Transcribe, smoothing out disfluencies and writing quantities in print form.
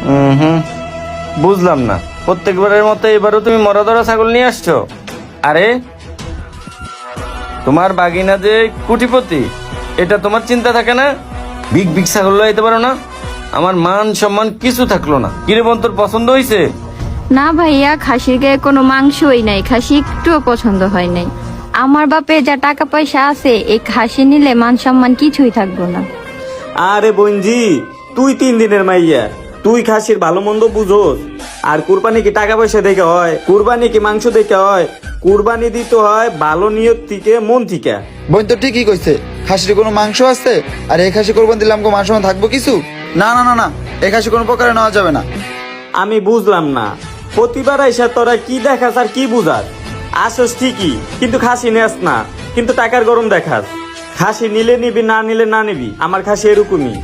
হুম, বুঝলাম না। প্রত্যেকবারের মতো এবারও তুমি মরা ধরা ছাগল নিয়ে আসছো। আরে তোমার বাগিনা যে কুটিপতি, এটা তোমার চিন্তা থাকে না? বিগ বিগ ছাগল লাইতে পারো না? আমার মান সম্মান কিছু থাকলো না। কিরে বোন, তোর পছন্দ হয়েছে? না ভাইয়া, খাসির গায়ে কোনো মাংসই নাই, খাসি একটুও পছন্দ হয় নাই। আমার বাপে যা টাকা পয়সা আছে, এই খাসি নিলে মান সম্মান কিছুই থাকবো না। আরে বোনজি, তুই 3 দিনের মাইয়া, তুই খাসির ভালো মন্দ বুঝোস? আর কুরবানি কি টাকা পয়সা দেখে হয়? কুরবানি কি মাংস দেখে হয়? কুরবানি দিতে হয় ভালো নিয়ত থেকে, মন থেকে। বোন তো ঠিকই কইছে, খাসির কোনো মাংস আছে, আর এই খাসি কোরবান দিলে আমাকে মাংস থাকবো কিছু? না না না না, এই খাসি কোনো প্রকারে নেওয়া যাবে না। আমি বুঝলাম না, প্রতিবার এসে তোরা কি দেখাস আর কি বুঝাস? আসস ঠিকই, কিন্তু খাসি নেস না, কিন্তু টাকার গরম দেখাস। খাসি নিলে নিবি, না নিলে না নিবি, আমার খাসি এরকমই।